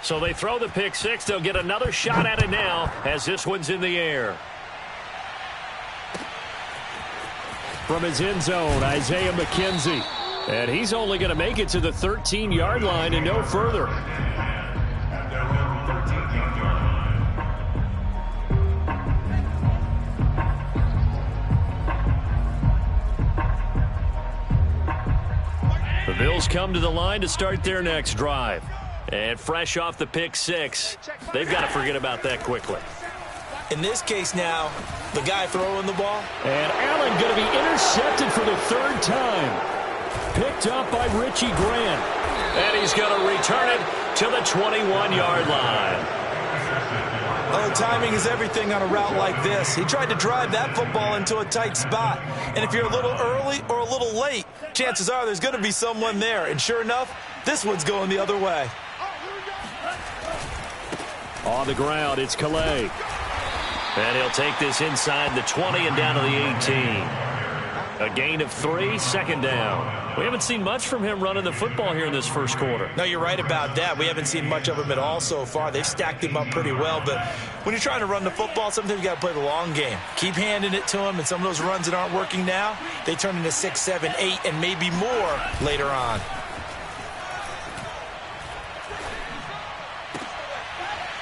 So they throw the pick six. They'll get another shot at it now as this one's in the air. From his end zone, Isaiah McKenzie. And he's only going to make it to the 13-yard line and no further. The Bills come to the line to start their next drive. And fresh off the pick six, they've got to forget about that quickly. In this case now, the guy throwing the ball. And Allen going to be intercepted for the third time. Picked up by Richie Grant. And he's going to return it to the 21-yard line. Oh, timing is everything on a route like this. He tried to drive that football into a tight spot. And if you're a little early or a little late, chances are there's going to be someone there. And sure enough, this one's going the other way. On the ground, it's Calais. And he'll take this inside the 20 and down to the 18. A gain of 3, second down. We haven't seen much from him running the football here in this first quarter. No, you're right about that. We haven't seen much of him at all so far. They've stacked him up pretty well. But when you're trying to run the football, sometimes you got to play the long game. Keep handing it to him, and some of those runs that aren't working now, they turn into 6, 7, 8, and maybe more later on.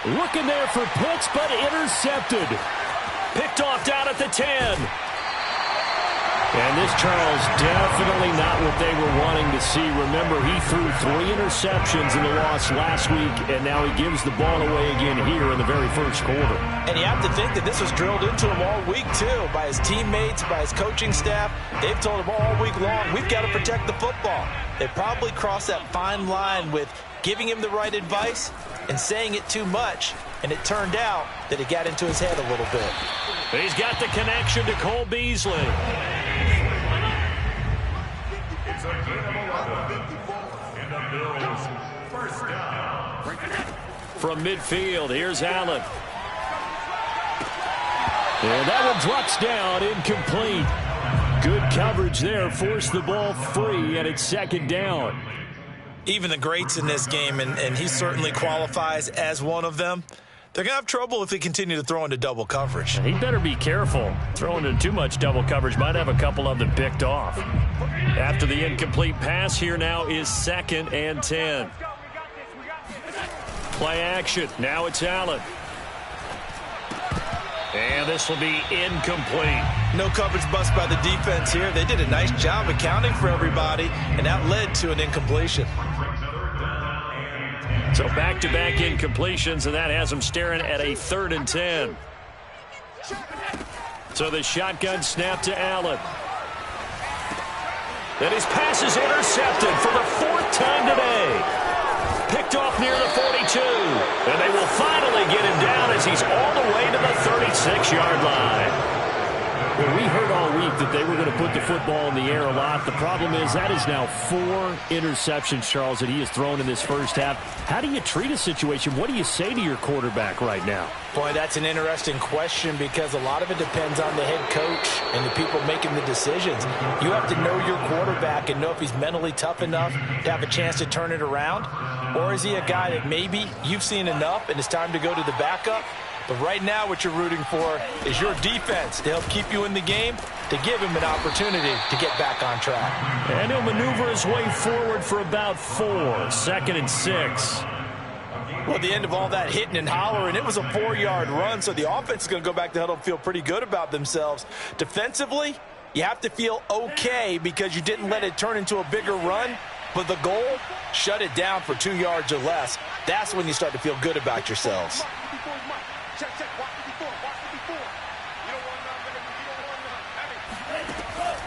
Looking there for Pitts, but intercepted. Picked off down at the 10. And this, Charles, definitely not what they were wanting to see. Remember, he threw 3 interceptions in the loss last week, and now he gives the ball away again here in the very first quarter. And you have to think that this was drilled into him all week, too, by his teammates, by his coaching staff. They've told him all week long, we've got to protect the football. They probably crossed that fine line with giving him the right advice and saying it too much, and it turned out that it got into his head a little bit. He's got the connection to Cole Beasley. It's a gain of 11 in the Bills' first down. From midfield, here's Allen. And that one drops down, incomplete. Good coverage there, forced the ball free, and it's second down. Even the greats in this game, and he certainly qualifies as one of them, they're going to have trouble if they continue to throw into double coverage. He better be careful. Throwing into too much double coverage might have a couple of them picked off. After the incomplete pass, here now is 2nd and 10. Play action. Now it's Allen. And this will be incomplete. No coverage bust by the defense here. They did a nice job accounting for everybody, and that led to an incompletion. So back-to-back incompletions, and that has them staring at a 3rd and 10. So the shotgun snap to Allen. And his pass is intercepted for the 4th time today. Picked off near the 42. And they will finally get him down as he's all the way to the 36-yard line. Well, we heard all week that they were going to put the football in the air a lot. The problem is that is now 4 interceptions, Charles, that he has thrown in this first half. How do you treat a situation? What do you say to your quarterback right now? Boy, that's an interesting question because a lot of it depends on the head coach and the people making the decisions. You have to know your quarterback and know if he's mentally tough enough to have a chance to turn it around. Or is he a guy that maybe you've seen enough and it's time to go to the backup? But right now what you're rooting for is your defense to help keep you in the game, to give him an opportunity to get back on track. And he'll maneuver his way forward for about 4. 2nd and 6. Well, at the end of all that hitting and hollering, it was a 4-yard run, so the offense is going to go back to huddle and feel pretty good about themselves. Defensively, you have to feel okay because you didn't let it turn into a bigger run, but the goal, shut it down for 2 yards or less. That's when you start to feel good about yourselves.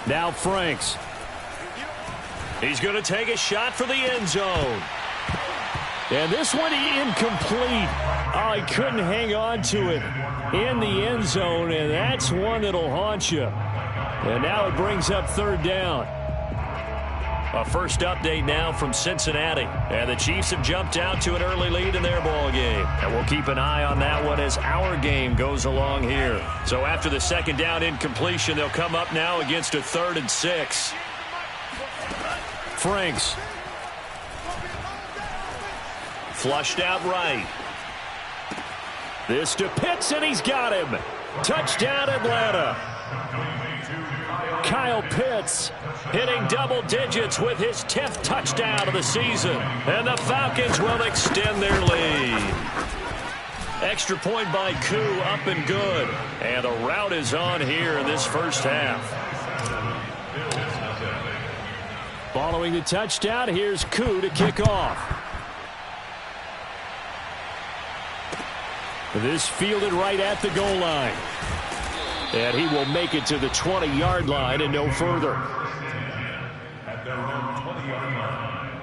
Now Franks. He's going to take a shot for the end zone. And this one incomplete. Oh, he couldn't hang on to it in the end zone, and that's one that'll haunt you. And now it brings up 3rd down. A first update now from Cincinnati. And the Chiefs have jumped out to an early lead in their ball game. And we'll keep an eye on that one as our game goes along here. So after the 2nd down incompletion, they'll come up now against a 3rd and 6. Franks. Flushed out right. This to Pitts, and he's got him. Touchdown, Atlanta. Kyle Pitts hitting double digits with his 10th touchdown of the season. And the Falcons will extend their lead. Extra point by Koo, up and good. And the rout is on here in this first half. Following the touchdown, here's Koo to kick off. This fielded right at the goal line. And he will make it to the 20-yard line and no further. At their own 20-yard line.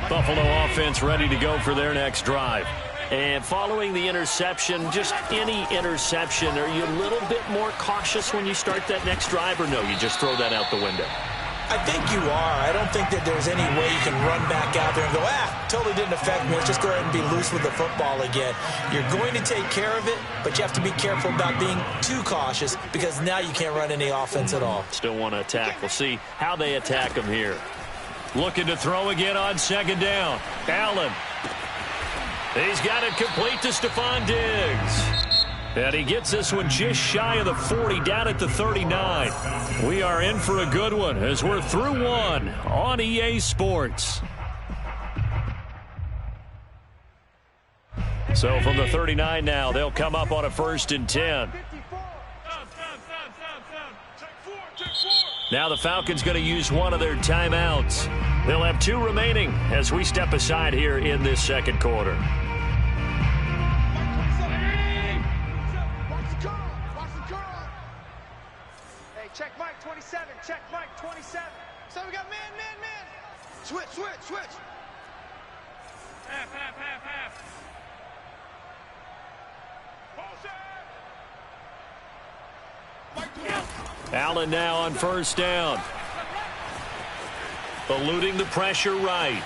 Buffalo offense ready to go for their next drive. And following the interception, just any interception, are you a little bit more cautious when you start that next drive, or no, you just throw that out the window? I think you are. I don't think that there's any way you can run back out there and go, totally didn't affect me. Let's just go ahead and be loose with the football again. You're going to take care of it, but you have to be careful about being too cautious because now you can't run any offense at all. Still want to attack. We'll see how they attack him here. Looking to throw again on second down. Allen. He's got it complete to Stephon Diggs. And he gets this one just shy of the 40, down at the 39. We are in for a good one as we're through one on EA Sports. So from the 39 now, they'll come up on a 1st and 10. Now the Falcons going to use one of their timeouts. They'll have 2 remaining as we step aside here in this second quarter. Check Mike 27. Check Mike 27. So we got man. Switch. Half. Allen now on 1st down. Eluding the pressure right.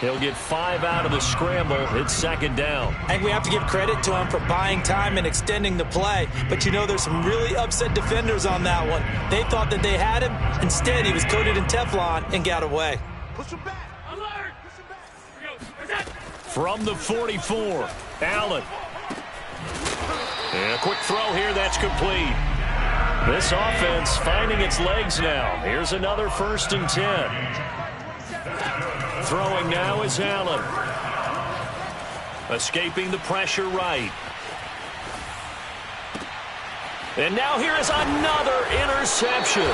He'll get 5 out of the scramble. It's 2nd down. I think we have to give credit to him for buying time and extending the play. But, you know, there's some really upset defenders on that one. They thought that they had him. Instead, he was coated in Teflon and got away. Push him back. Alert. Push him back. From the 44, Allen. And a quick throw here. That's complete. This offense finding its legs now. Here's another 1st and 10. Throwing now is Allen. Escaping the pressure right. And now here is another interception.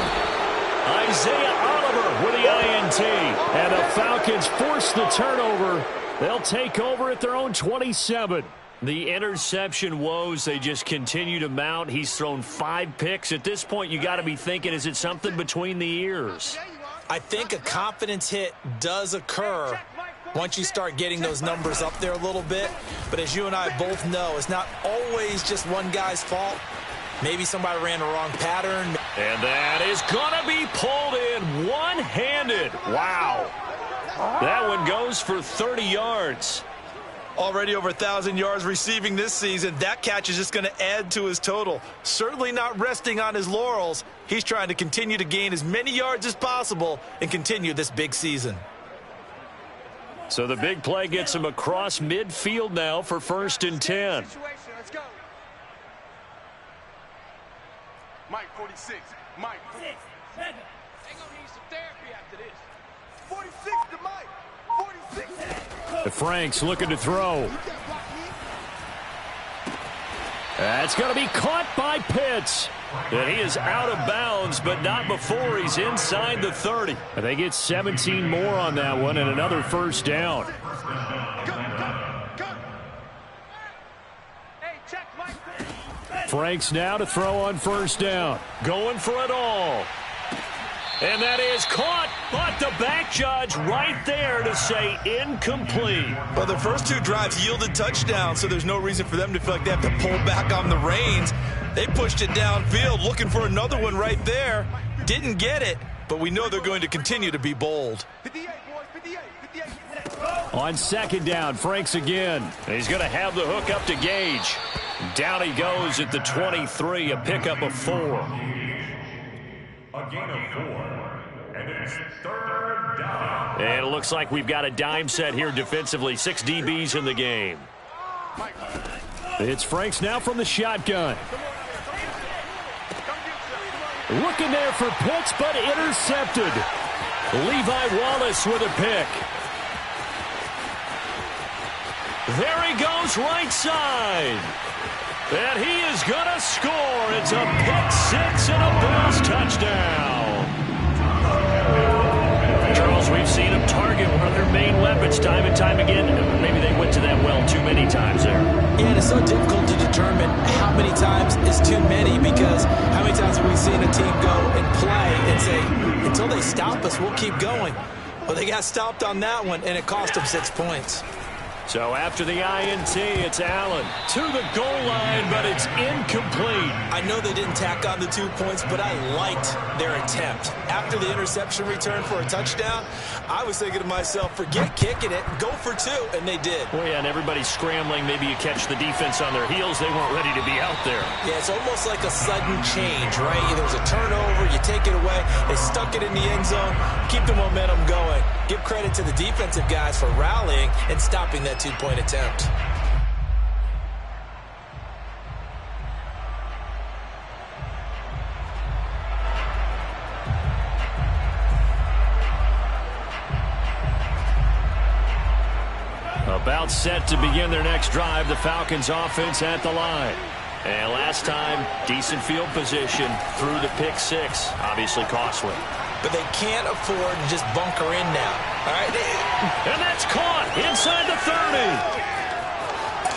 Isaiah Oliver with the INT. And the Falcons force the turnover. They'll take over at their own 27. The interception woes, they just continue to mount. He's thrown 5 picks. At this point, you got to be thinking, is it something between the ears? I think a confidence hit does occur once you start getting those numbers up there a little bit. But as you and I both know, it's not always just one guy's fault. Maybe somebody ran the wrong pattern. And that is going to be pulled in one-handed. Wow. That one goes for 30 yards. Already over 1,000 yards receiving this season. That catch is just going to add to his total. Certainly not resting on his laurels. He's trying to continue to gain as many yards as possible and continue this big season. So the big play gets him across midfield now for 1st and 10. Let's go. Mike 46. Mike 46. They're going to need some therapy after this. 46 to Mike. 46. The Franks looking to throw. That's going to be caught by Pitts. And he is out of bounds, but not before he's inside the 30. And they get 17 more on that one and another 1st down. Franks now to throw on 1st down. Going for it all. And that is caught, but the back judge right there to say incomplete. Well, the first 2 drives yielded touchdowns, so there's no reason for them to feel like they have to pull back on the reins. They pushed it downfield, looking for another one right there. Didn't get it, but we know they're going to continue to be bold. 58, boys, 58, 58. On second down, Franks again. He's going to have the hook up to Gage. Down he goes at the 23, a pickup of 4. A gain of 4. And it's third down. And it looks like we've got a dime set here defensively. 6 DBs in the game. It's Franks now from the shotgun. Looking there for Pitts, but intercepted. Levi Wallace with a pick. There he goes right side. And he is going to score. It's a pick 6 and a Bills touchdown. Charles, we've seen him target one of their main weapons time and time again. Maybe they went to that well too many times there. Yeah, it's so difficult to determine how many times is too many, because how many times have we seen a team go and play and say, until they stop us, we'll keep going. Well, they got stopped on that one, and it cost them 6 points. So after the INT, it's Allen to the goal line, but it's incomplete. I know they didn't tack on the 2 points, but I liked their attempt. After the interception return for a touchdown, I was thinking to myself, forget kicking it, go for 2, and they did. Well, yeah, and everybody's scrambling. Maybe you catch the defense on their heels. They weren't ready to be out there. Yeah, it's almost like a sudden change, right? There's a turnover, you take it away, they stuck it in the end zone, keep the momentum going. Give credit to the defensive guys for rallying and stopping that 2-point attempt. About set to begin their next drive, the Falcons offense at the line. And last time, decent field position through the pick 6, obviously costly. But they can't afford to just bunker in now. All right? And that's caught inside the 30.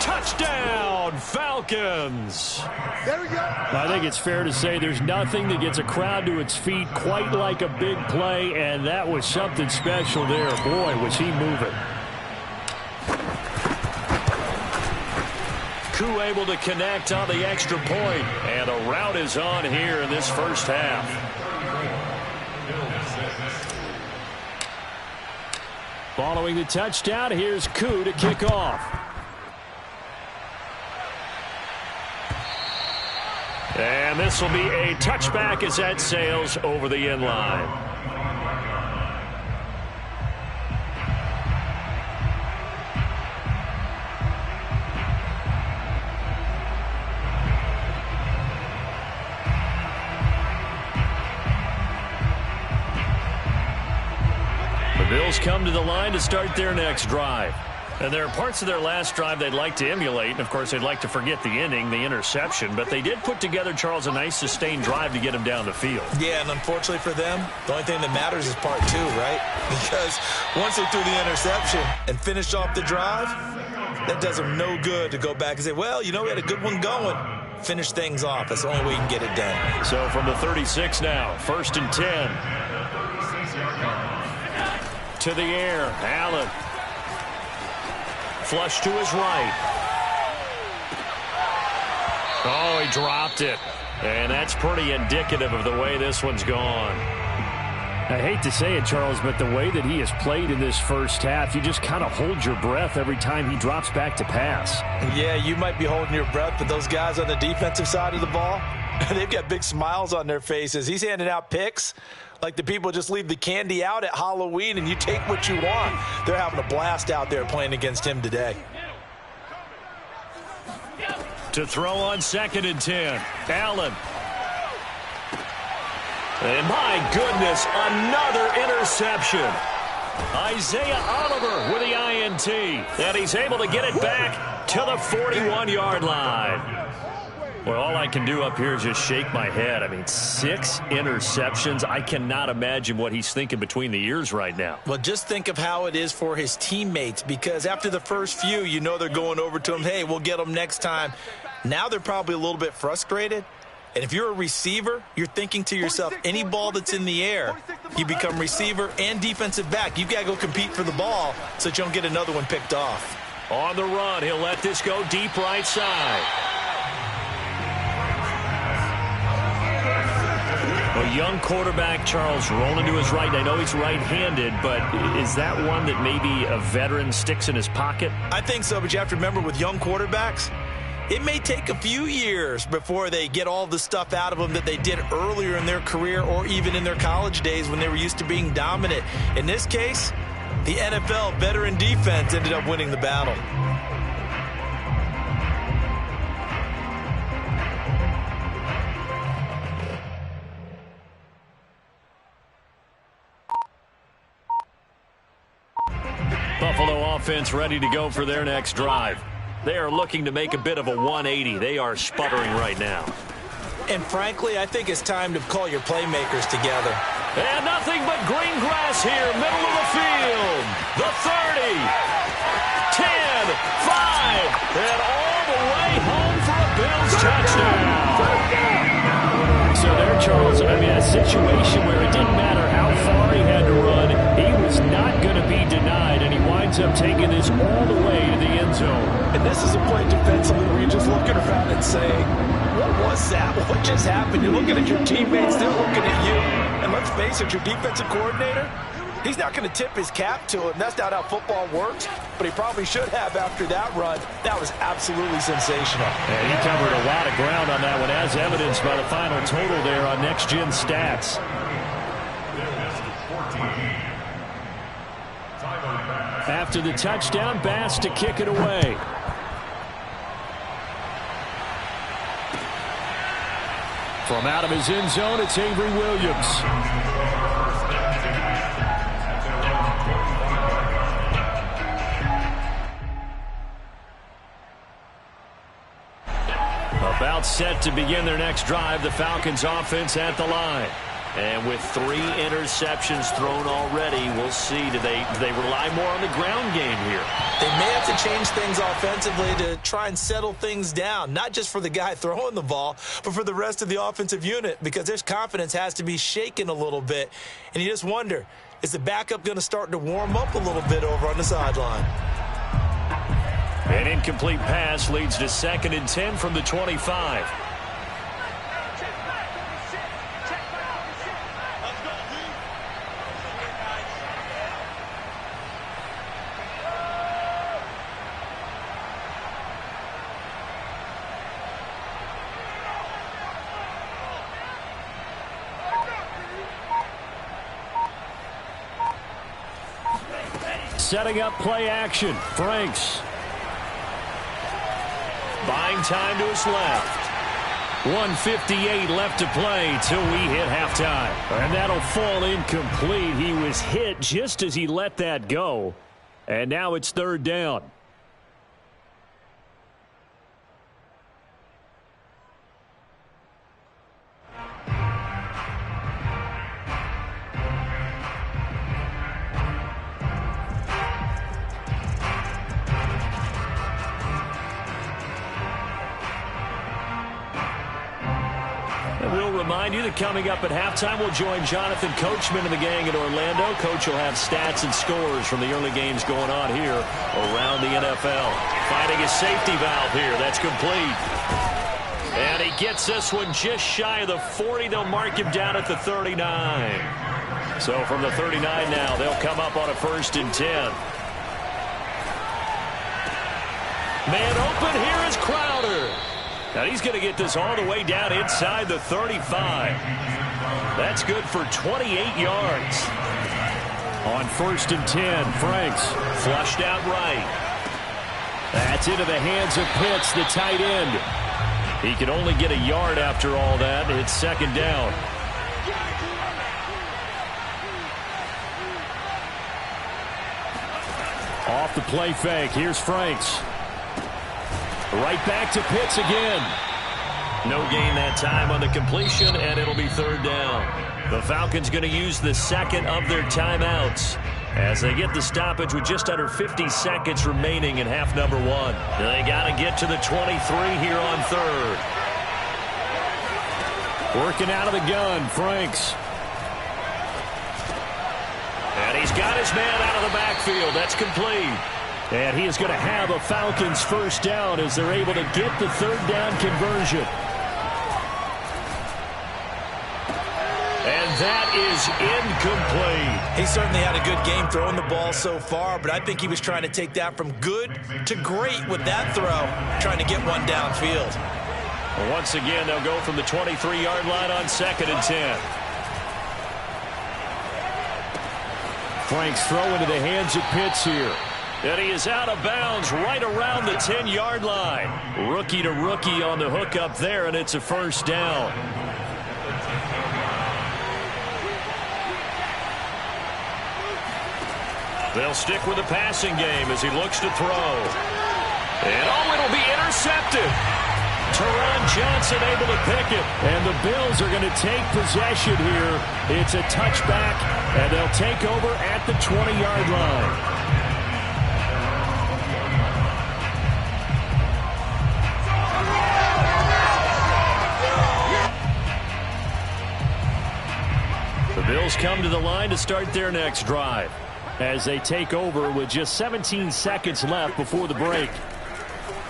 Touchdown, Falcons. There we go. I think it's fair to say there's nothing that gets a crowd to its feet quite like a big play, and that was something special there. Boy, was he moving. Koo able to connect on the extra point, and a rout is on here in this first half. Following the touchdown, here's Koo to kick off. And this will be a touchback as that sails over the end line. Bills come to the line to start their next drive. And there are parts of their last drive they'd like to emulate. And, of course, they'd like to forget the ending, the interception. But they did put together, Charles, a nice sustained drive to get him down the field. Yeah, and unfortunately for them, the only thing that matters is part 2, right? Because once they threw the interception and finished off the drive, that does them no good to go back and say, well, you know, we had a good one going. Finish things off. That's the only way you can get it done. So from the 36 now, 1st and 10. To the air, Allen. Flush to his right. Oh, he dropped it. And that's pretty indicative of the way this one's gone. I hate to say it, Charles, but the way that he has played in this first half, you just kind of hold your breath every time he drops back to pass. Yeah, you might be holding your breath, but those guys on the defensive side of the ball, they've got big smiles on their faces. He's handing out picks like the people just leave the candy out at Halloween and you take what you want. They're having a blast out there playing against him today. To throw on 2nd and 10, Allen. And my goodness, another interception. Isaiah Oliver with the INT. And he's able to get it back to the 41-yard line. Well, all I can do up here is just shake my head. I mean, 6 interceptions. I cannot imagine what he's thinking between the ears right now. Well, just think of how it is for his teammates, because after the first few, you know they're going over to him, hey, we'll get them next time. Now they're probably a little bit frustrated. And if you're a receiver, you're thinking to yourself, any ball that's in the air, you become receiver and defensive back. You've got to go compete for the ball so that you don't get another one picked off. On the run, he'll let this go deep right side. Well, young quarterback, Charles, rolling to his right. I know he's right-handed, but is that one that maybe a veteran sticks in his pocket? I think so, but you have to remember with young quarterbacks, it may take a few years before they get all the stuff out of them that they did earlier in their career or even in their college days when they were used to being dominant. In this case, the NFL veteran defense ended up winning the battle. Buffalo offense ready to go for their next drive. They are looking to make a bit of a 180. They are sputtering right now. And frankly, I think it's time to call your playmakers together. And nothing but green grass here, middle of the field. The 30, 10, 5, and all the way home for a Bills touchdown. So there, Charles, I mean, a situation where it didn't matter how far he had to run, he was not going to be denied, and he winds up taking this all the way to the end zone. And this is a play defensively where you're just looking around and saying, what was that? What just happened? You're looking at your teammates, they're looking at you. And let's face it, your defensive coordinator, he's not going to tip his cap to him. That's not how football works, but he probably should have after that run. That was absolutely sensational. And he covered a lot of ground on that one, as evidenced by the final total there on Next Gen Stats. After the touchdown, Bass to kick it away. From out of his end zone, it's Avery Williams. About set to begin their next drive, the Falcons offense at the line. And with 3 interceptions thrown already, we'll see. Do they rely more on the ground game here? They may have to change things offensively to try and settle things down, not just for the guy throwing the ball, but for the rest of the offensive unit, because their confidence has to be shaken a little bit. And you just wonder, is the backup going to start to warm up a little bit over on the sideline? An incomplete pass leads to 2nd and 10 from the 25. Setting up play action. Franks. Buying time to his left. 1:58 left to play till we hit halftime. And that'll fall incomplete. He was hit just as he let that go. And now it's 3rd down. Remind you that coming up at halftime, we'll join Jonathan Coachman and the gang in Orlando. Coach will have stats and scores from the early games going on here around the NFL. Finding a safety valve here. That's complete. And he gets this one just shy of the 40. They'll mark him down at the 39. So from the 39 now, they'll come up on a 1st and 10. Man open here is Crowder. Now he's going to get this all the way down inside the 35. That's good for 28 yards. On 1st and 10, Franks flushed out right. That's into the hands of Pitts, the tight end. He can only get a yard after all that. It's 2nd down. Off the play fake. Here's Franks. Right back to Pitts again. No gain that time on the completion, and it'll be 3rd down. The Falcons going to use the 2nd of their timeouts as they get the stoppage with just under 50 seconds remaining in half number 1. They got to get to the 23 here on 3rd. Working out of the gun, Franks. And he's got his man out of the backfield. That's complete. And he is going to have a Falcons 1st down as they're able to get the 3rd down conversion. is incomplete. He certainly had a good game throwing the ball so far, but I think he was trying to take that from good to great with that throw, trying to get one downfield. Well, once again, they'll go from the 23-yard line on 2nd and 10. Frank's throw into the hands of Pitts here. And he is out of bounds right around the 10-yard line. Rookie to rookie on the hook up there, and it's a first down. They'll stick with the passing game as he looks to throw. And it'll be intercepted. Teron Johnson able to pick it. And the Bills are going to take possession here. It's a touchback, and they'll take over at the 20-yard line. The Bills come to the line to start their next drive as they take over with just 17 seconds left before the break.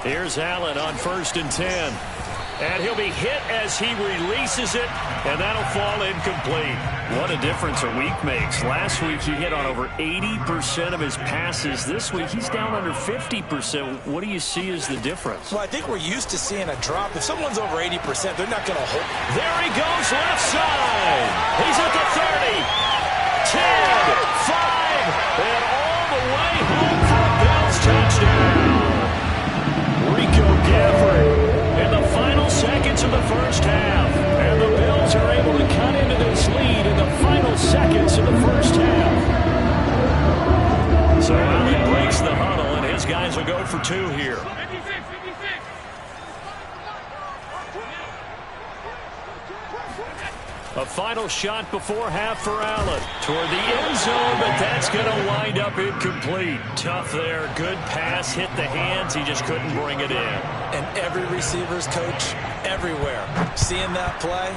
Here's Allen on 1st and 10. And he'll be hit as he releases it, and that'll fall incomplete. What a difference a week makes. Last week he hit on over 80% of his passes. This week he's down under 50%. What do you see as the difference? Well, I think we're used to seeing a drop. If someone's over 80%, they're not going to hold. There he goes, left side. He's at the 30, 10, 5, and all the way home for a Bills touchdown. Rico Gafford in the final seconds of the first half. And the Bills are able to cut into this lead in the final seconds of the first half. So Allen breaks the huddle, and his guys will go for 2 here. A final shot before half for Allen. Toward the end zone, but that's going to wind up incomplete. Tough there. Good pass. Hit the hands. He just couldn't bring it in. And every receiver's coach everywhere. Seeing that play,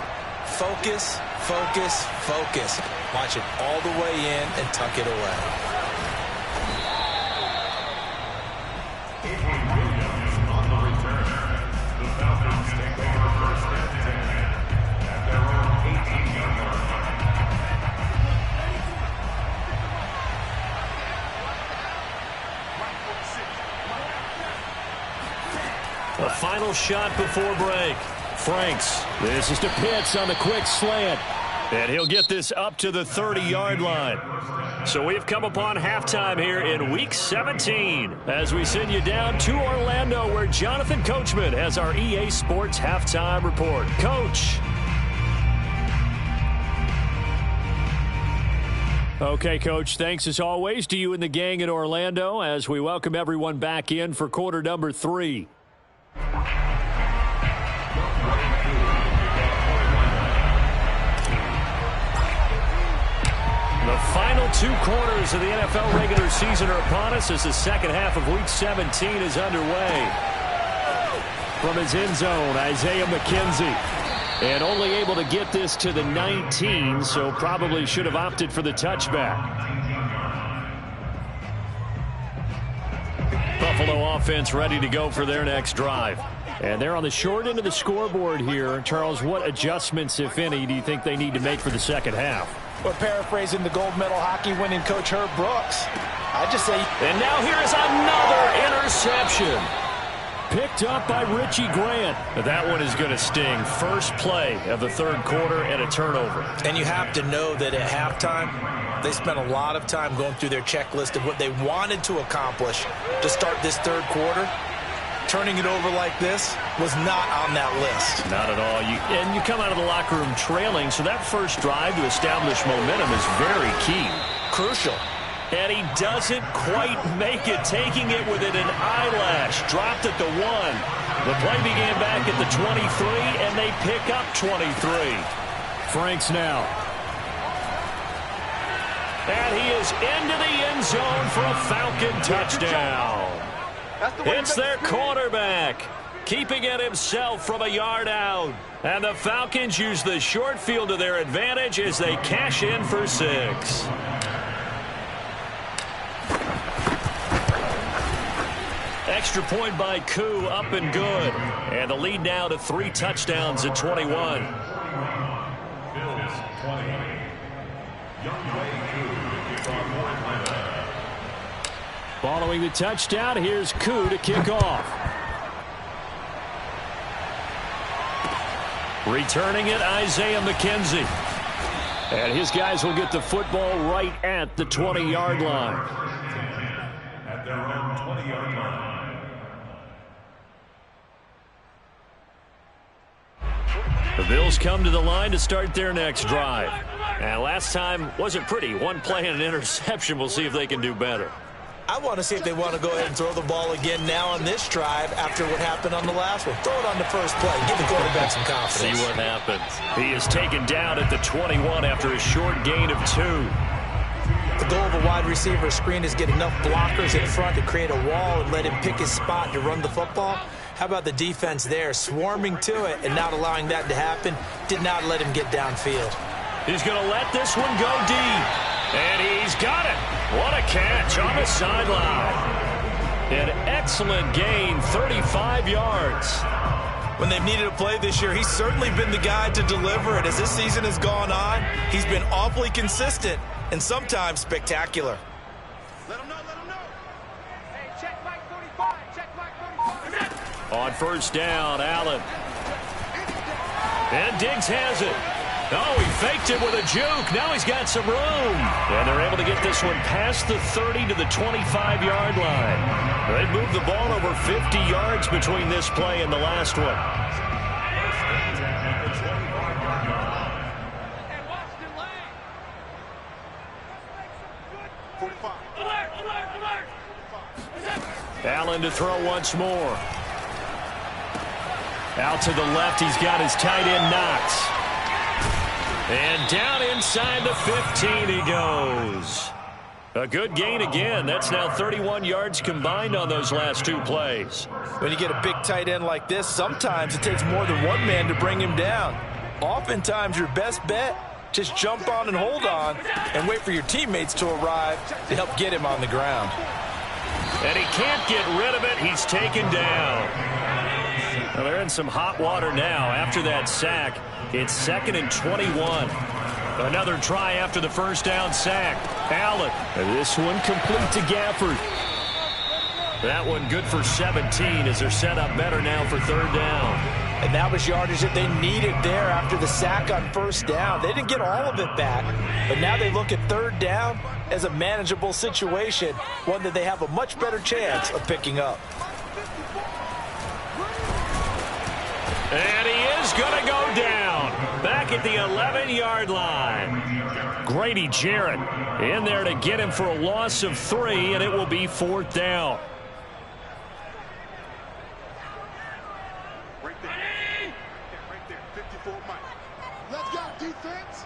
focus, focus, focus. Watch it all the way in and tuck it away. On the return, the Falcons take over 1st and 10 at their own 18-yard line. A final shot before break. Franks. This is to Pitts on the quick slant. And he'll get this up to the 30-yard line. So we've come upon halftime here in Week 17 as we send you down to Orlando where Jonathan Coachman has our EA Sports Halftime Report. Coach. Okay, Coach, thanks as always to you and the gang in Orlando as we welcome everyone back in for quarter number 3. The final 2 quarters of the NFL regular season are upon us as the second half of Week 17 is underway. From his end zone, Isaiah McKenzie. And only able to get this to the 19, so probably should have opted for the touchback. Buffalo offense ready to go for their next drive. And they're on the short end of the scoreboard here. Charles, what adjustments, if any, do you think they need to make for the second half? Well, paraphrasing the gold medal hockey winning coach Herb Brooks, I just say... And now here is another interception. Picked up by Richie Grant. That one is going to sting. First play of the third quarter and a turnover. And you have to know that at halftime, they spent a lot of time going through their checklist of what they wanted to accomplish to start this third quarter. Turning it over like this was not on that list. Not at all. And you come out of the locker room trailing, so that first drive to establish momentum is very key. Crucial. And he doesn't quite make it, taking it within an eyelash. Dropped at the 1. The play began back at the 23, and they pick up 23. Franks now. And he is into the end zone for a Falcon touchdown. It's their quarterback, keeping it himself from a yard out. And the Falcons use the short field to their advantage as they cash in for 6. Extra point by Koo, up and good. And the lead now to 3 touchdowns at 21. Bills 20, Following the touchdown, here's Koo to kick off. Returning it, Isaiah McKenzie. And his guys will get the football right at the 20-yard line. At their own 20-yard line. The Bills come to the line to start their next drive. And last time wasn't pretty. One play and an interception. We'll see if they can do better. I want to see if they want to go ahead and throw the ball again now on this drive after what happened on the last one. Throw it on the first play. Give the quarterback some confidence. See what happens. He is taken down at the 21 after a short gain of 2. The goal of a wide receiver screen is get enough blockers in front to create a wall and let him pick his spot to run the football. How about the defense there, swarming to it and not allowing that to happen? Did not let him get downfield. He's going to let this one go deep. And he's got it. What a catch on the sideline. An excellent gain, 35 yards. When they've needed a play this year, he's certainly been the guy to deliver it. As this season has gone on, he's been awfully consistent and sometimes spectacular. Let him know, let him know. Hey, check Mike 45, check Mike 45. On first down, Allen. And Diggs has it. Oh, he faked it with a juke. Now he's got some room. And they're able to get this one past the 30 to the 25-yard line. They've moved the ball over 50 yards between this play and the last one. Allen to throw once more. Out to the left, he's got his tight end Knox. And down inside the 15 he goes. A good gain again. That's now 31 yards combined on those last 2 plays. When you get a big tight end like this, sometimes it takes more than one man to bring him down. Oftentimes your best bet, just jump on and hold on and wait for your teammates to arrive to help get him on the ground. And he can't get rid of it. He's taken down. Well, they're in some hot water now after that sack. It's 2nd and 21. Another try after the first down sack. Allen. And this one complete to Gafford. That one good for 17 as they're set up better now for 3rd down. And that was yardage that they needed there after the sack on first down. They didn't get all of it back, but now they look at 3rd down as a manageable situation, one that they have a much better chance of picking up. And he is going to go down back at the 11-yard line. Grady Jarrett in there to get him for a loss of 3, and it will be 4th down. Right there, 54 Mike. Let's go, defense.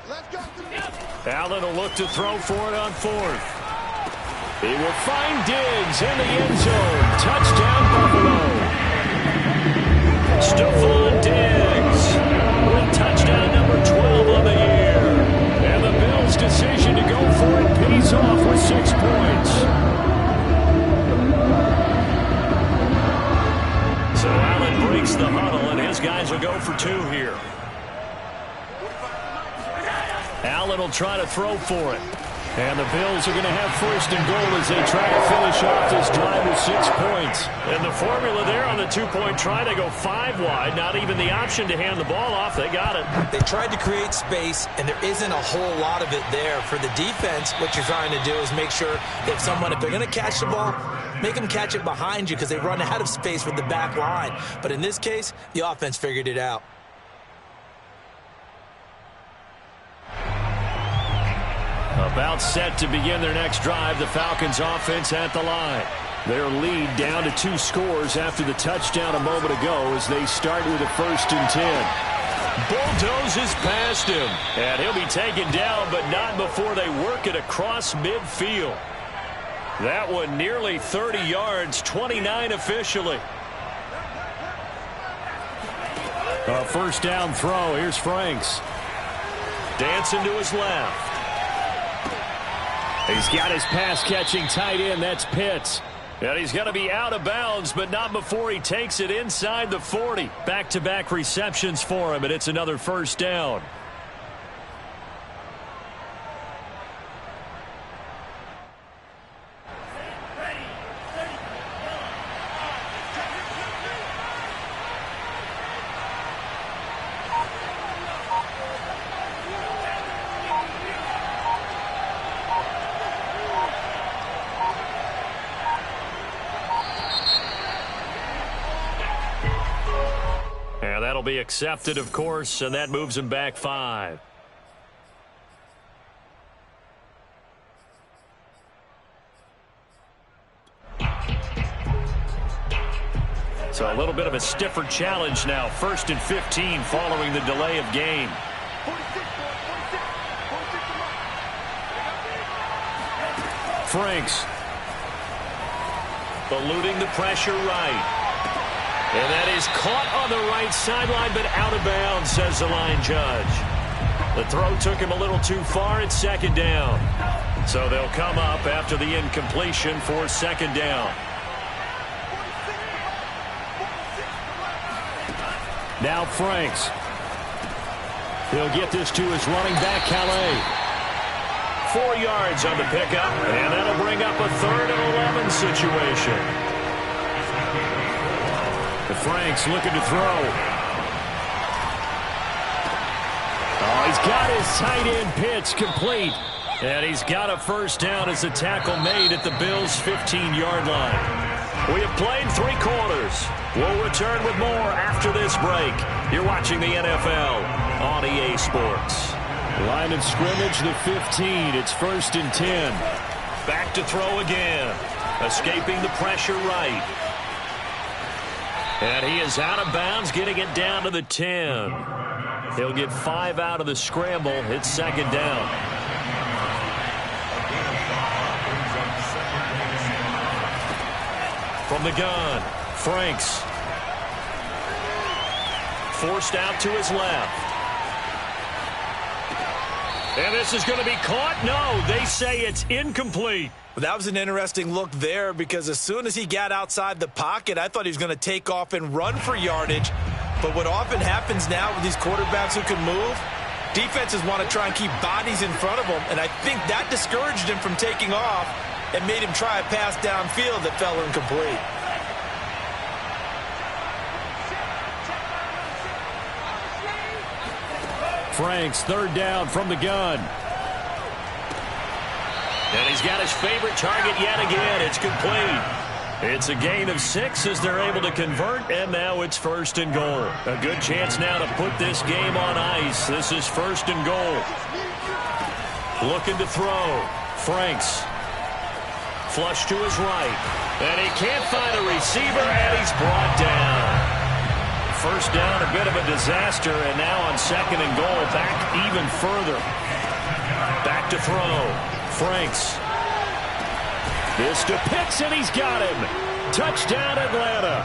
Let's go, defense. Allen will look to throw for it on 4th. He will find Diggs in the end zone. Touchdown, Buffalo. Stephon Diggs with touchdown number 12 on the year. And the Bills' decision to go for it pays off with 6 points. So Allen breaks the huddle, and his guys will go for 2 here. Allen will try to throw for it. And the Bills are going to have 1st and goal as they try to finish off this drive with 6 points. And the formula there on the 2-point try, they go 5 wide. Not even the option to hand the ball off. They got it. They tried to create space, and there isn't a whole lot of it there. For the defense, what you're trying to do is make sure that if they're going to catch the ball, make them catch it behind you because they run out of space with the back line. But in this case, the offense figured it out. About set to begin their next drive, the Falcons offense at the line. Their lead down to 2 scores after the touchdown a moment ago as they start with a 1st and 10. Bulldozes past him, and he'll be taken down, but not before they work it across midfield. That one nearly 30 yards, 29 officially. A 1st down throw. Here's Franks. Dancing to his left. He's got his pass-catching tight end. That's Pitts. And he's going to be out of bounds, but not before he takes it inside the 40. Back-to-back receptions for him, and it's another 1st down. That'll be accepted, of course, and that moves him back 5. So a little bit of a stiffer challenge now. 1st and 15 following the delay of game. Franks eluding the pressure right. And that is caught on the right sideline, but out of bounds, says the line judge. The throw took him a little too far. It's 2nd down. So they'll come up after the incompletion for 2nd down. Now Franks. He'll get this to his running back, Calais. 4 yards on the pickup, and that'll bring up a 3rd and 11 situation. The Franks looking to throw. Oh, he's got his tight end pitch complete. And he's got a 1st down as the tackle made at the Bills' 15-yard line. We have played 3 quarters. We'll return with more after this break. You're watching the NFL on EA Sports. Line of scrimmage, the 15. It's 1st and 10. Back to throw again. Escaping the pressure right. And he is out of bounds, getting it down to the 10. He'll get 5 out of the scramble. It's 2nd down. From the gun, Franks. Forced out to his left. And this is going to be caught. No, they say it's incomplete. Well, that was an interesting look there because as soon as he got outside the pocket, I thought he was going to take off and run for yardage. But what often happens now with these quarterbacks who can move, defenses want to try and keep bodies in front of them, and I think that discouraged him from taking off and made him try a pass downfield that fell incomplete. Franks, 3rd down from the gun. And he's got his favorite target yet again. It's complete. It's a gain of 6 as they're able to convert, and now it's 1st and goal. A good chance now to put this game on ice. This is 1st and goal. Looking to throw. Franks. Flush to his right. And he can't find a receiver, and he's brought down. 1st down, a bit of a disaster, and now on 2nd and goal, back even further. Back to throw. Franks. This to Pitts, and he's got him. Touchdown, Atlanta.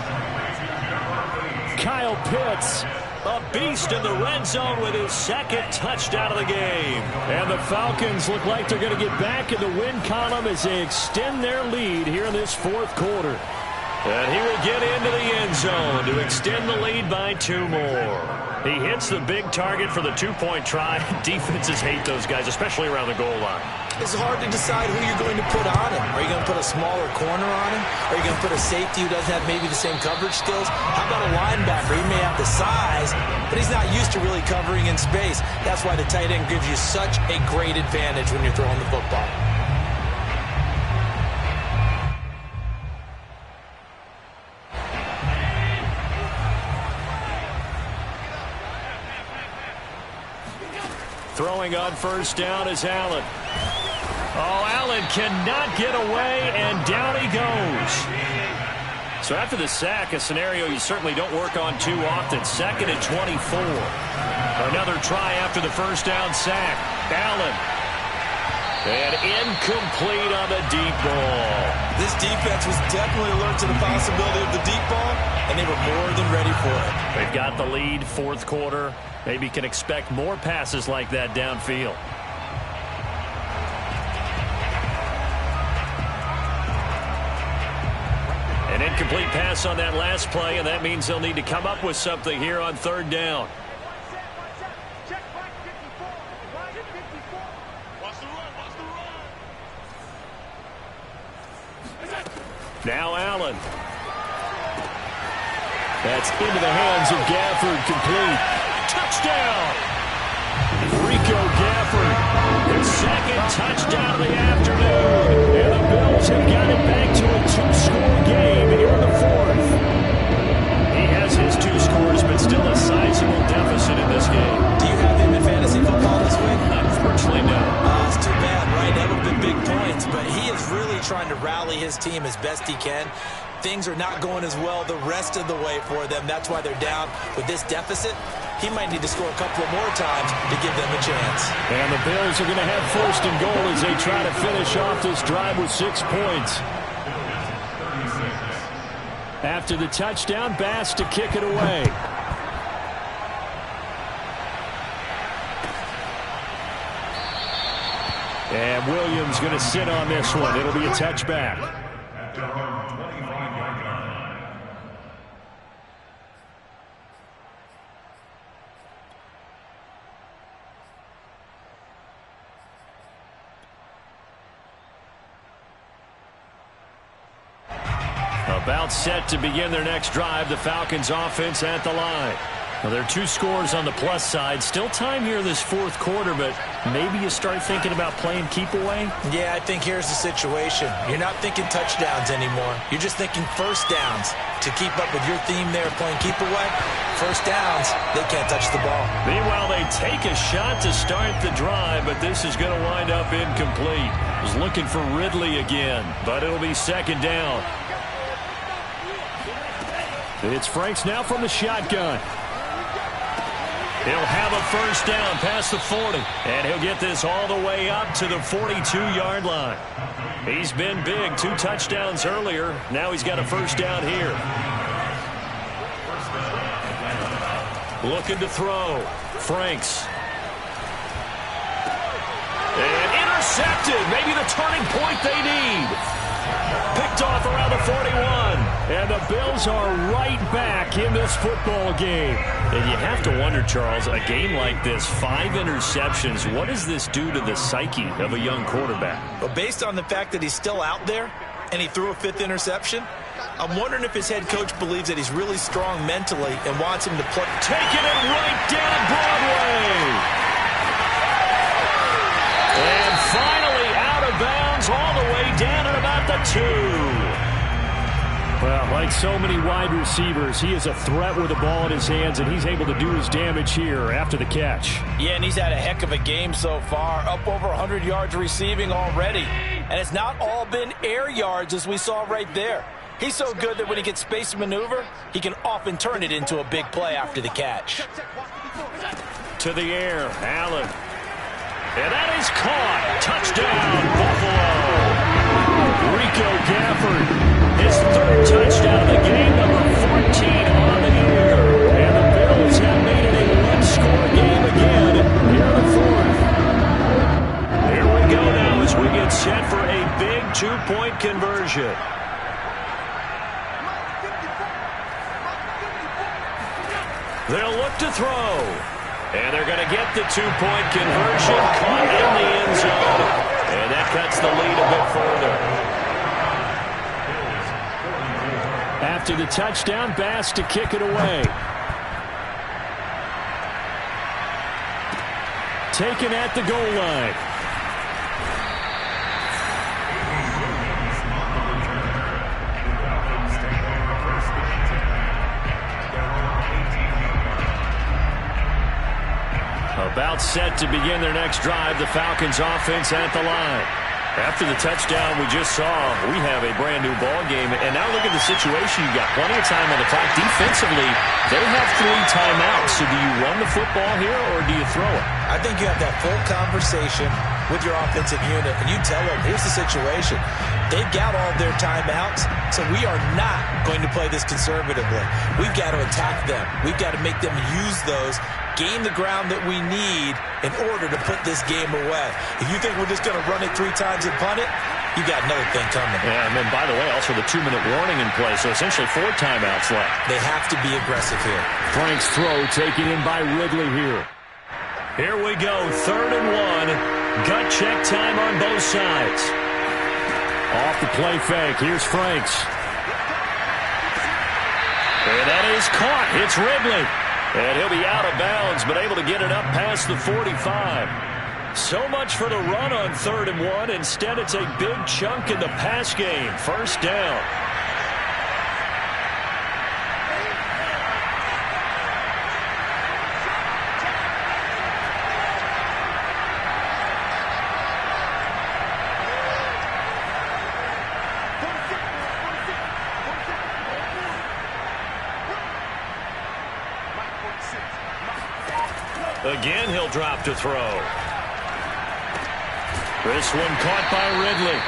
Kyle Pitts, a beast in the red zone with his 2nd touchdown of the game. And the Falcons look like they're going to get back in the win column as they extend their lead here in this 4th quarter. And he will get into the end zone to extend the lead by 2 more. He hits the big target for the 2-point try. Defenses hate those guys, especially around the goal line. It's hard to decide who you're going to put on him. Are you going to put a smaller corner on him? Are you going to put a safety who doesn't have maybe the same coverage skills? How about a linebacker? He may have the size, but he's not used to really covering in space. That's why the tight end gives you such a great advantage when you're throwing the football. Throwing on 1st down is Allen. Oh, Allen cannot get away, and down he goes. So after the sack, a scenario you certainly don't work on too often. 2nd and 24. Another try after the 1st down sack. Allen. And incomplete on the deep ball. This defense was definitely alert to the possibility of the deep ball, and they were more than ready for it. They've got the lead, 4th quarter. Maybe can expect more passes like that downfield. An incomplete pass on that last play, and that means they'll need to come up with something here on 3rd down. Now Allen. That's into the hands of Gafford, complete. Touchdown! Rico Gafford, his 2nd touchdown of the afternoon. And the Bills have got it back to a 2-score game here in the 4th. He has his 2 scores, but still a size He's really trying to rally his team as best he can. Things are not going as well the rest of the way for them. That's why they're down with this deficit. He might need to score a couple of more times to give them a chance. And the Bills are going to have first and goal as they try to finish off this drive with 6 points. After the touchdown, Bass to kick it away. And Williams going to sit on this one. It'll be a touchback. About set to begin their next drive. The Falcons offense at the line. Well, there are 2 scores on the plus side. Still time here this fourth quarter, but maybe you start thinking about playing keep away? Yeah, I think here's the situation. You're not thinking touchdowns anymore. You're just thinking first downs. To keep up with your theme there, playing keep away, first downs, they can't touch the ball. Meanwhile, they take a shot to start the drive, but this is going to wind up incomplete. Was looking for Ridley again, but it'll be second down. It's Franks now from the shotgun. He'll have a first down past the 40. And he'll get this all the way up to the 42-yard line. He's been big. 2 touchdowns earlier. Now he's got a first down here. Looking to throw. Franks. And intercepted. Maybe the turning point they need. Picked off around the 41. And the Bills are right back in this football game. And you have to wonder, Charles, a game like this, 5 interceptions, what does this do to the psyche of a young quarterback? Well, based on the fact that he's still out there and he threw a 5th interception, I'm wondering if his head coach believes that he's really strong mentally and wants him to play. Taking it right down Broadway. And finally out of bounds all the way down at about the 2. Well, like so many wide receivers, he is a threat with the ball in his hands, and he's able to do his damage here after the catch. Yeah, and he's had a heck of a game so far, up over 100 yards receiving already. And it's not all been air yards, as we saw right there. He's so good that when he gets space to maneuver, he can often turn it into a big play after the catch. To the air, Allen. And that is caught. Touchdown, Buffalo. Rico Gafford. His 3rd touchdown of the game, number 14 on the year. And the Bills have made it a 1-score game again here in the 4th. Here we go now as we get set for a big 2-point conversion. They'll look to throw. And they're going to get the 2-point conversion caught in the end zone. And that cuts the lead a bit further. After the touchdown, Bass to kick it away. Taken at the goal line. About set to begin their next drive, the Falcons offense at the line. After the touchdown we just saw, we have a brand-new ball game. And now look at the situation. You've got plenty of time on the clock. Defensively, they have 3 timeouts. So do you run the football here or do you throw it? I think you have that full conversation with your offensive unit, and you tell them, here's the situation. They've got all their timeouts, so we are not going to play this conservatively. We've got to attack them. We've got to make them use those, gain the ground that we need in order to put this game away. If you think we're just going to run it 3 times and punt it, you got another thing coming. Yeah, and then, by the way, also the 2-minute warning in play, so essentially 4 timeouts left. They have to be aggressive here. Frank's throw taken in by Ridley here. Here we go, 3rd and 1. Gut check time on both sides. Off the play fake, here's Franks. And that is caught. It's Ridley. And he'll be out of bounds, but able to get it up past the 45. So much for the run on 3rd and 1. Instead, it's a big chunk in the pass game. First down. Again, he'll drop to throw. This one caught by Ridley.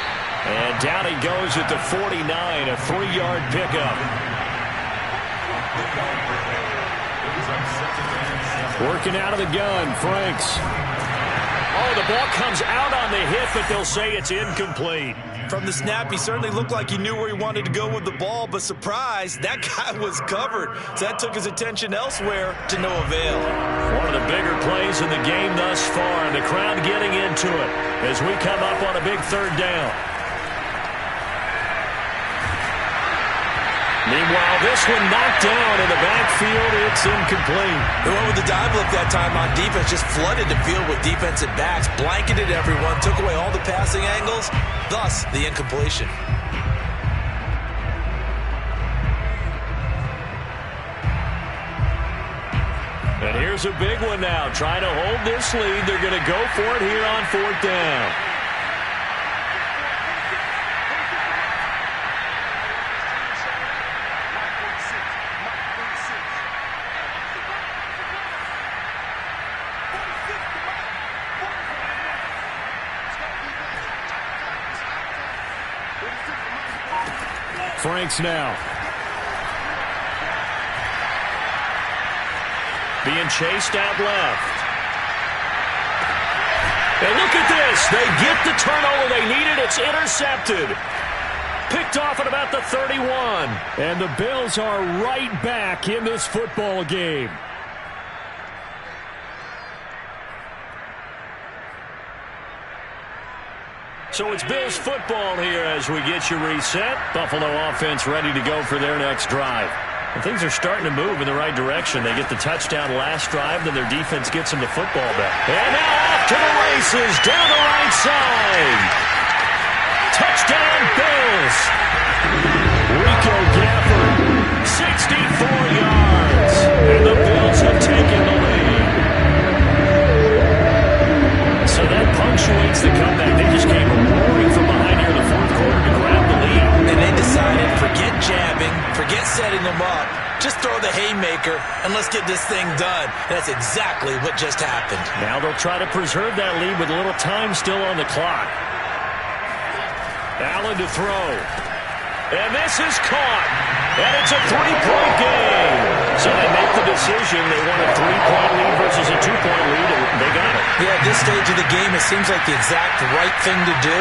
And down he goes at the 49, a 3-yard pickup. Working out of the gun, Franks. Oh, the ball comes out on the hit, but they'll say it's incomplete. From the snap, he certainly looked like he knew where he wanted to go with the ball, but surprise, that guy was covered. So that took his attention elsewhere to no avail. One of the bigger plays in the game thus far, and the crowd getting into it as we come up on a big 3rd down. Meanwhile, this one knocked down in the backfield. It's incomplete. They went with the dive look that time on defense, just flooded the field with defensive backs, blanketed everyone, took away all the passing angles, thus the incompletion. And here's a big one now. Trying to hold this lead. They're going to go for it here on 4th down. Franks now. Being chased out left. And look at this. They get the turnover they needed. It's intercepted. Picked off at about the 31. And the Bills are right back in this football game. So it's Bills football here as we get you reset. Buffalo offense ready to go for their next drive. And things are starting to move in the right direction. They get the touchdown last drive, then their defense gets them the football back. And now off to the races down the right side. Touchdown Bills. Rico Gafford, 64 yards. And the Bills have taken the lead. So that punctuates the comeback. They just came roaring from behind here in the 4th quarter to grab the lead. And they decided, forget jabbing, forget setting them up, just throw the haymaker and let's get this thing done. That's exactly what just happened. Now they'll try to preserve that lead with a little time still on the clock. Allen to throw. And this is caught. And it's a 3-point game. So they make the decision. They want a 3-point lead versus a 2-point lead, and they got it. Yeah, at this stage of the game, it seems like the exact right thing to do.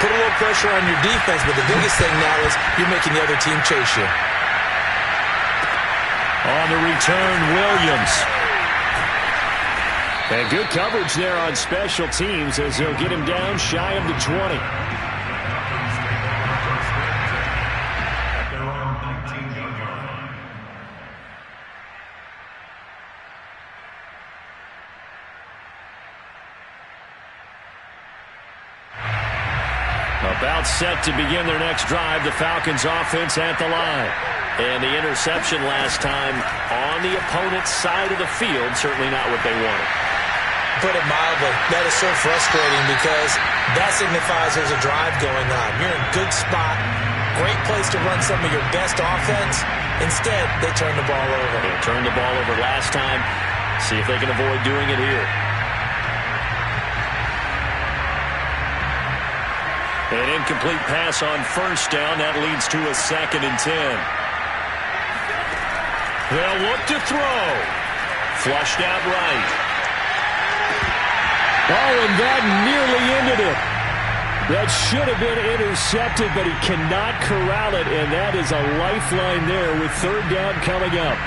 Put a little pressure on your defense, but the biggest thing now is you're making the other team chase you. On the return, Williams. And good coverage there on special teams as they'll get him down shy of the 20. About set to begin their next drive, the Falcons offense at the line. And the interception last time on the opponent's side of the field, certainly not what they wanted. Put it mildly, that is so frustrating because that signifies there's a drive going on. You're in a good spot, great place to run some of your best offense. Instead, they turn the ball over. They turned the ball over last time. See if they can avoid doing it here. An incomplete pass on 1st down. That leads to a 2nd and 10. They'll look to throw. Flushed out right. Oh, and that nearly ended it. That should have been intercepted, but he cannot corral it, and that is a lifeline there with 3rd down coming up.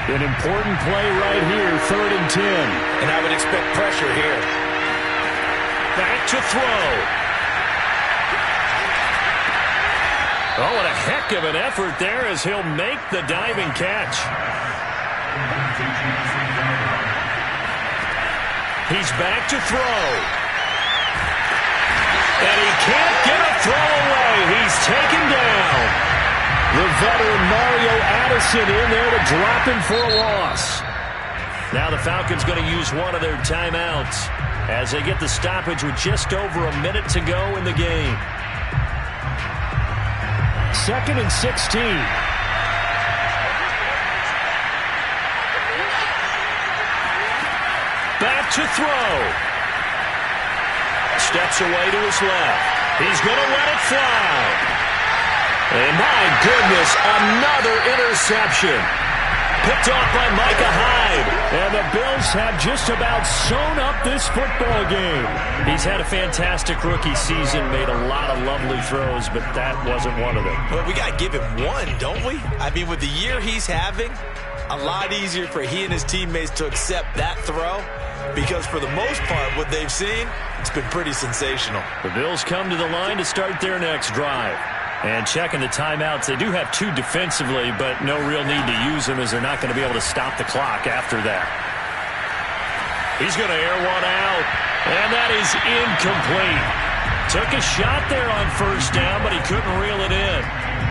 An important play right here, 3rd and 10. And I would expect pressure here. Back to throw. Oh, what a heck of an effort there as he'll make the diving catch. He's back to throw. And he can't get a throw away. He's taken down. The veteran Mario Addison in there to drop him for a loss. Now the Falcons going to use one of their timeouts as they get the stoppage with just over a minute to go in the game. 2nd and 16. to throw. Steps away to his left. He's going to let it fly. And my goodness, another interception. Picked off by Micah Hyde. And the Bills have just about sewn up this football game. He's had a fantastic rookie season, made a lot of lovely throws, but that wasn't one of them. But we got to give him one, don't we? I mean, with the year he's having, a lot easier for he and his teammates to accept that throw, because for the most part, what they've seen, it's been pretty sensational. The Bills come to the line to start their next drive. And checking the timeouts, they do have 2 defensively, but no real need to use them as they're not going to be able to stop the clock after that. He's going to air one out, and that is incomplete. Took a shot there on first down, but he couldn't reel it in.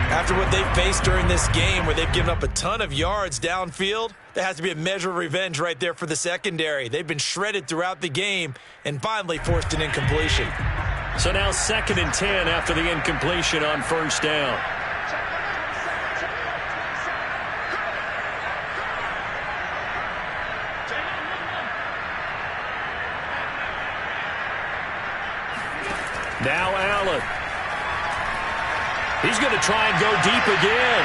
After what they've faced during this game where they've given up a ton of yards downfield, there has to be a measure of revenge right there for the secondary. They've been shredded throughout the game and finally forced an incompletion. So now 2nd and 10 after the incompletion on first down. Now Allen. He's going to try and go deep again.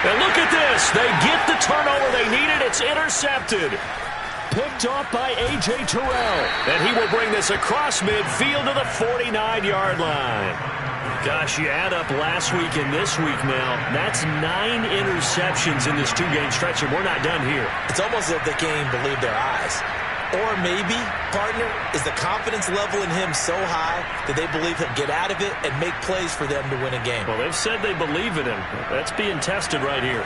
And look at this. They get the turnover they needed. It's intercepted. Picked off by A.J. Terrell. And he will bring this across midfield to the 49-yard line. Gosh, you add up last week and this week now. That's 9 interceptions in this 2-game stretch, and we're not done here. It's almost as if they can't even believe their eyes. Or maybe, partner, is the confidence level in him so high that they believe he'll get out of it and make plays for them to win a game. Well, they've said they believe in him. That's being tested right here.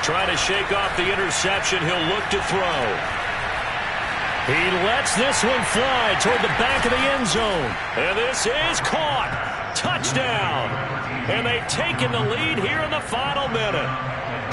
Trying to shake off the interception. He'll look to throw. He lets this one fly toward the back of the end zone. And this is caught. Touchdown. And they've taken the lead here in the final minute.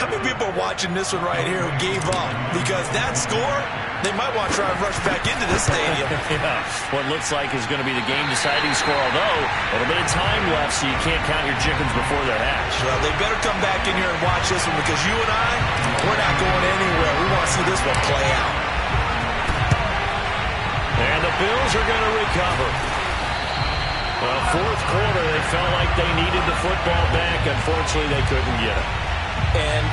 How many people are watching this one right here who gave up? Because that score, they might want to try and rush back into this stadium. Yeah, what looks like is going to be the game-deciding score, although a little bit of time left, so you can't count your chickens before they're hatched. Well, they better come back in here and watch this one, because you and I, we're not going anywhere. We want to see this one play out. And the Bills are going to recover. Fourth quarter, they felt like they needed the football back. Unfortunately, they couldn't get it. And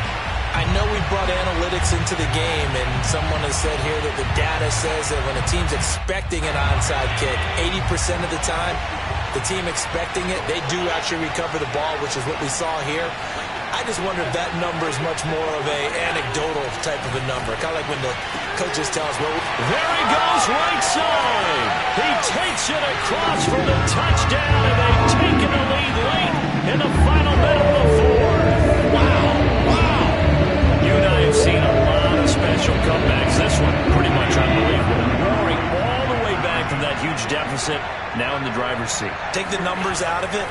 I know we brought analytics into the game, and someone has said here that the data says that when a team's expecting an onside kick, 80% of the time, the team expecting it, they do actually recover the ball, which is what we saw here. I just wonder if that number is much more of a anecdotal type of a number. Kind of like when the coaches tell us, well, there he goes right side. He takes it across for the touchdown, and they've taken the lead late in the final minute of the fourth. Wow. You and I have seen a lot of special comebacks. This one, pretty much unbelievable. Roaring all the way back from that huge deficit, now in the driver's seat. Take the numbers out of it.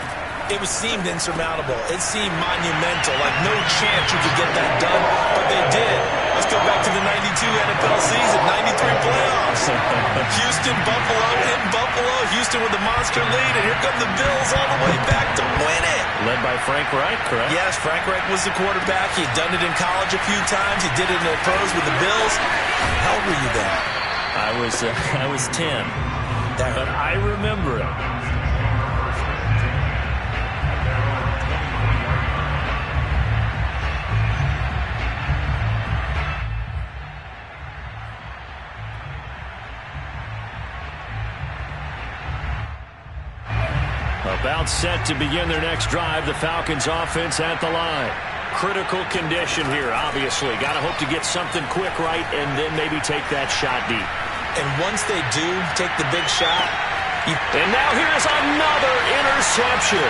It seemed insurmountable. It seemed monumental, like no chance you could get that done, but they did. Let's go back to the 92 NFL season, 93 playoffs. Houston, Buffalo, in Buffalo. Houston with the monster lead, and here come the Bills all the way back to win it. Led by Frank Reich, correct? Yes, Frank Reich was the quarterback. He'd done it in college a few times. He did it in the pros with the Bills. How old were you then? I was 10, but I remember it. About set to begin their next drive. The Falcons offense at the line. Critical condition here, obviously. Got to hope to get something quick right and then maybe take that shot deep. And once they do take the big shot. And now here's another interception.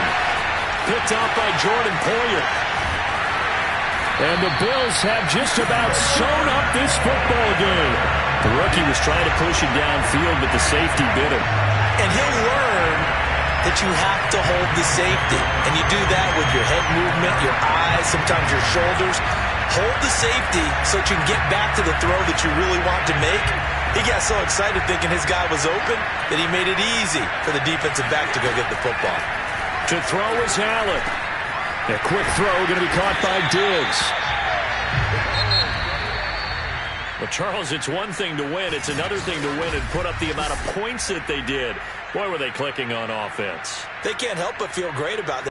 Picked off by Jordan Poyer. And the Bills have just about sewn up this football game. The rookie was trying to push it downfield, but the safety bit him. And he'll learn that you have to hold the safety. And you do that with your head movement, your eyes, sometimes your shoulders. Hold the safety so that you can get back to the throw that you really want to make. He got so excited thinking his guy was open that he made it easy for the defensive back to go get the football. To throw is Allen. A quick throw going to be caught by Diggs. Well, Charles, it's one thing to win. It's another thing to win and put up the amount of points that they did. Boy, were they clicking on offense. They can't help but feel great about